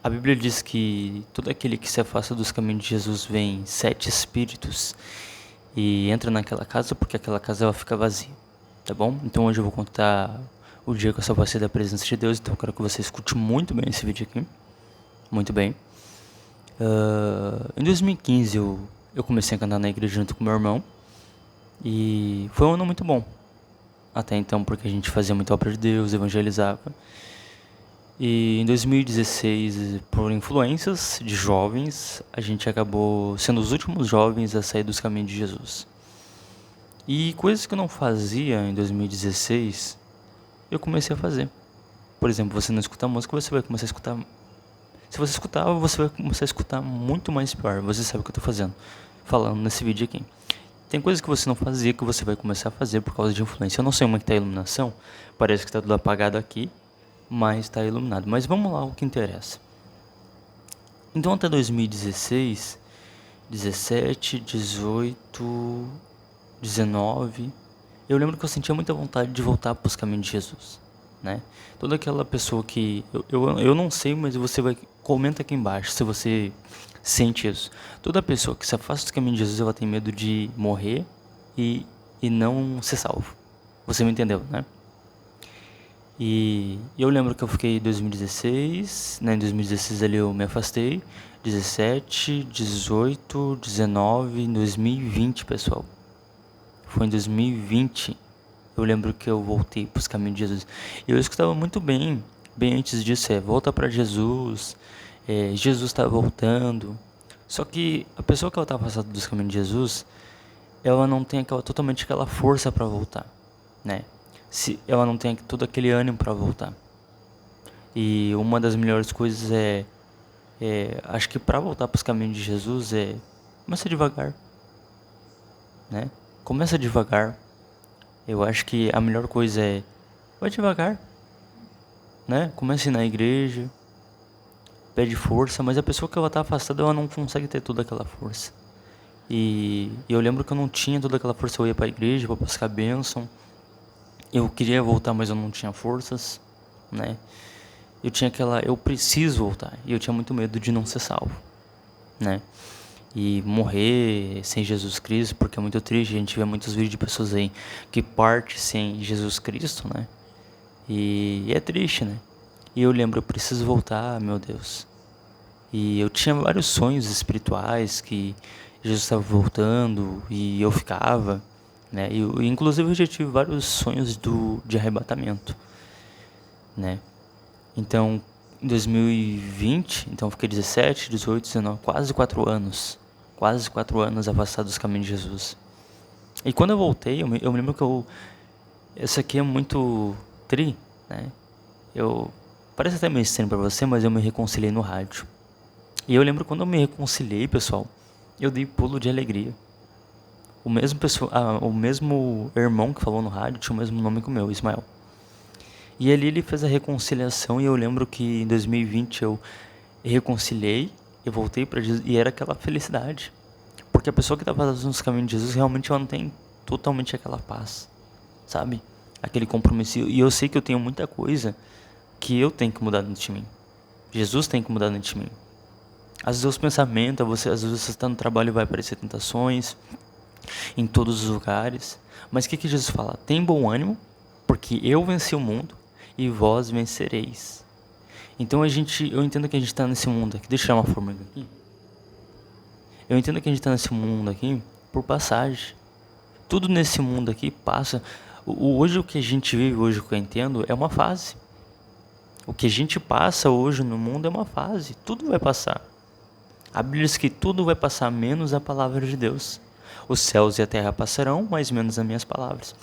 A Bíblia diz que todo aquele que se afasta dos caminhos de Jesus vem 7 espíritos e entra naquela casa porque aquela casa vai ficar vazia, tá bom? Então hoje eu vou contar o dia que eu afastei da presença de Deus, então eu quero que você escute muito bem esse vídeo aqui, muito bem. Em 2015 eu comecei a cantar na igreja junto com meu irmão e foi um ano muito bom. Até então, porque a gente fazia muita obra de Deus, evangelizava. E em 2016, por influências de jovens, a gente acabou sendo os últimos jovens a sair dos caminhos de Jesus. E coisas que eu não fazia em 2016, eu comecei a fazer. Por exemplo, você não escuta música, você vai começar a escutar. Se você escutar, você vai começar a escutar muito mais pior. Você sabe o que eu tô fazendo, falando nesse vídeo aqui. Tem coisas que você não fazia que você vai começar a fazer por causa de influência. Eu não sei como é que tá a iluminação, parece que tá tudo apagado aqui, mas está iluminado. Mas vamos lá, o que interessa. Então até 2016, 17, 18, 19, eu lembro que eu sentia muita vontade de voltar para os caminhos de Jesus, né? Toda aquela pessoa que eu não sei, mas você vai comenta aqui embaixo se você sente isso. Toda pessoa que se afasta dos caminhos de Jesus, ela tem medo de morrer e não ser salvo. Você me entendeu, né? E eu lembro que eu fiquei em 2016, né? Em 2016 ali eu me afastei, 17, 18, 19, em 2020, pessoal. Foi em 2020, eu lembro que eu voltei para os caminhos de Jesus. E eu escutava muito bem antes disso, volta para Jesus, Jesus está voltando. Só que a pessoa que ela está afastada dos caminhos de Jesus, ela não tem totalmente aquela força para voltar, né? Se ela não tem todo aquele ânimo para voltar. E uma das melhores coisas acho que para voltar para os caminhos de Jesus começa devagar, né? Começa devagar. Eu acho que a melhor coisa vai devagar, né? Comece na igreja, pede força, mas a pessoa que ela tá afastada, ela não consegue ter toda aquela força. E eu lembro que eu não tinha toda aquela força, eu ia para a igreja para buscar bênção. Eu queria voltar, mas eu não tinha forças, né? Eu preciso voltar. E eu tinha muito medo de não ser salvo, né? E morrer sem Jesus Cristo, porque é muito triste. A gente vê muitos vídeos de pessoas aí que partem sem Jesus Cristo, né? E é triste, né? E eu lembro, eu preciso voltar, meu Deus. E eu tinha vários sonhos espirituais que Jesus estava voltando e eu ficava, né? E inclusive eu já tive vários sonhos de arrebatamento, né? Então, em 2020, então eu fiquei 17, 18, 19, quase 4 anos. Quase 4 anos afastado dos caminhos de Jesus. E quando eu voltei, eu me lembro que isso aqui é muito né? Parece até meio estranho pra você, mas eu me reconciliei no rádio. E eu lembro quando eu me reconciliei, pessoal, eu dei pulo de alegria. O mesmo irmão que falou no rádio tinha o mesmo nome que o meu, Ismael. E ali ele fez a reconciliação e eu lembro que em 2020 eu reconciliei, eu voltei para Jesus e era aquela felicidade. Porque a pessoa que estava nos caminhos de Jesus realmente ela não tem totalmente aquela paz, sabe? Aquele compromisso. E eu sei que eu tenho muita coisa que eu tenho que mudar dentro de mim. Jesus tem que mudar dentro de mim. Às vezes os pensamentos, às vezes você está no trabalho e vai aparecer tentações em todos os lugares. Mas o que Jesus fala? Tem bom ânimo, porque eu venci o mundo e vós vencereis. Então eu entendo que a gente está nesse mundo aqui. Deixa eu tirar uma formiga aqui. Eu entendo que a gente está nesse mundo aqui por passagem. Tudo nesse mundo aqui passa. Hoje o que a gente vive, hoje o que eu entendo, é uma fase. O que a gente passa hoje no mundo é uma fase. Tudo vai passar. A Bíblia diz que tudo vai passar menos a palavra de Deus. Os céus e a terra passarão, mas menos as minhas palavras.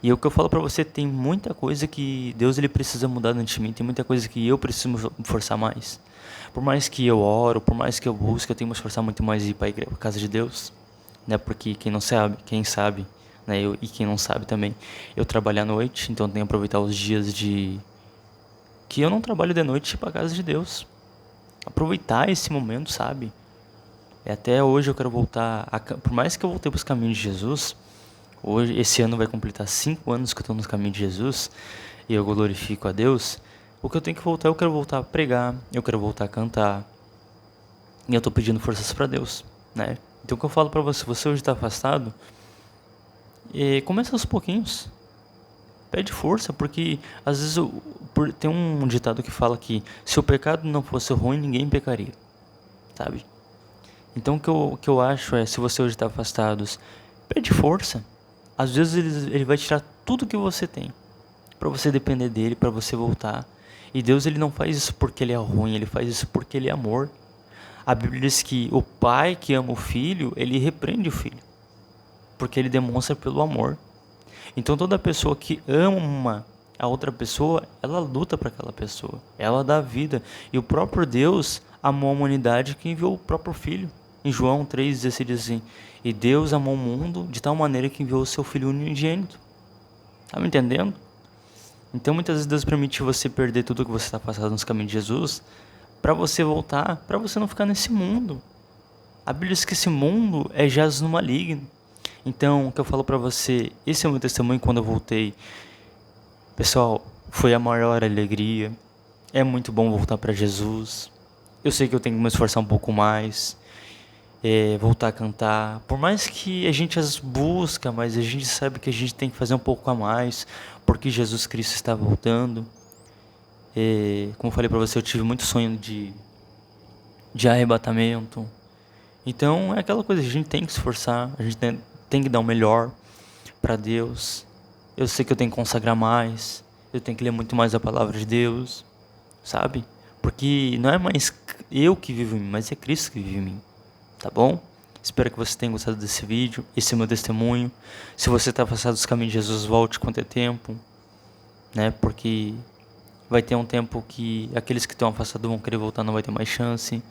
E o que eu falo pra você, tem muita coisa que Deus ele precisa mudar dentro de mim. Tem muita coisa que eu preciso me forçar mais. Por mais que eu oro, por mais que eu busque, eu tenho que me esforçar muito mais de ir para a casa de Deus, né? Porque quem sabe, né? E quem não sabe também, eu trabalho à noite, então eu tenho que aproveitar os dias que eu não trabalho de noite e ir para a casa de Deus. Aproveitar esse momento, sabe? Até hoje eu quero voltar, por mais que eu voltei para os caminhos de Jesus, esse ano vai completar 5 anos que eu estou nos caminhos de Jesus, e eu glorifico a Deus. O que eu tenho que voltar, eu quero voltar a pregar, eu quero voltar a cantar. E eu tô pedindo forças para Deus, né? Então o que eu falo para você, você hoje tá afastado, começa aos pouquinhos. Pede força, porque às vezes tem um ditado que fala que se o pecado não fosse ruim, ninguém pecaria, sabe? Então o que eu acho é, se você hoje está afastado, pede força. Às vezes ele vai tirar tudo que você tem, para você depender dele, para você voltar. E Deus, ele não faz isso porque ele é ruim, ele faz isso porque ele é amor. A Bíblia diz que o pai que ama o filho, ele repreende o filho, porque ele demonstra pelo amor. Então toda pessoa que ama a outra pessoa, ela luta para aquela pessoa, ela dá vida. E o próprio Deus amou a humanidade que enviou o próprio Filho. Em João 3,16 diz assim: e Deus amou o mundo de tal maneira que enviou o seu Filho unigênito. Tá me entendendo? Então muitas vezes Deus permite você perder tudo que você está passando nos caminhos de Jesus, para você voltar, para você não ficar nesse mundo. A Bíblia diz que esse mundo é jaz no maligno. Então, o que eu falo pra você, esse é o meu testemunho quando eu voltei. Pessoal, foi a maior alegria. É muito bom voltar pra Jesus. Eu sei que eu tenho que me esforçar um pouco mais, voltar a cantar. Por mais que a gente as busca, mas a gente sabe que a gente tem que fazer um pouco a mais, porque Jesus Cristo está voltando. Como eu falei pra você, eu tive muito sonho de arrebatamento. Então é aquela coisa, a gente tem que se esforçar, a gente tem que dar o melhor para Deus. Eu sei que eu tenho que consagrar mais, eu tenho que ler muito mais a palavra de Deus, sabe? Porque não é mais eu que vivo em mim, mas é Cristo que vive em mim, tá bom? Espero que você tenha gostado desse vídeo, esse é o meu testemunho. Se você está afastado dos caminhos de Jesus, volte quanto é tempo, né? Porque vai ter um tempo que aqueles que estão afastados vão querer voltar, não vai ter mais chance.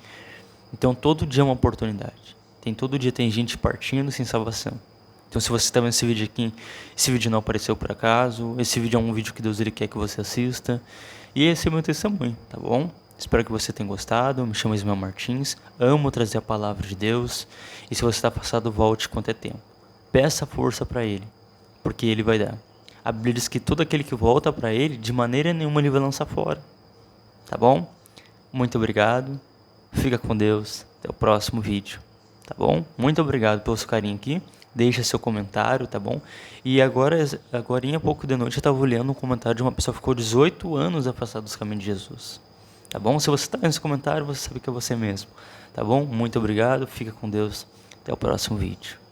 Então todo dia é uma oportunidade. Todo dia tem gente partindo sem salvação. Então se você está vendo esse vídeo aqui, esse vídeo não apareceu por acaso, esse vídeo é um vídeo que Deus ele quer que você assista. E esse é o meu testemunho, tá bom? Espero que você tenha gostado. Me chamo Ismael Martins, amo trazer a palavra de Deus. E se você está passado, volte quanto é tempo. Peça força para Ele, porque Ele vai dar. A Bíblia diz que todo aquele que volta para Ele, de maneira nenhuma Ele vai lançar fora. Tá bom? Muito obrigado. Fica com Deus. Até o próximo vídeo. Tá bom? Muito obrigado pelo seu carinho aqui. Deixa seu comentário, tá bom? E agora em pouco de noite, eu estava olhando um comentário de uma pessoa que ficou 18 anos afastada dos caminhos de Jesus. Tá bom? Se você está nesse comentário, você sabe que é você mesmo. Tá bom? Muito obrigado. Fica com Deus. Até o próximo vídeo.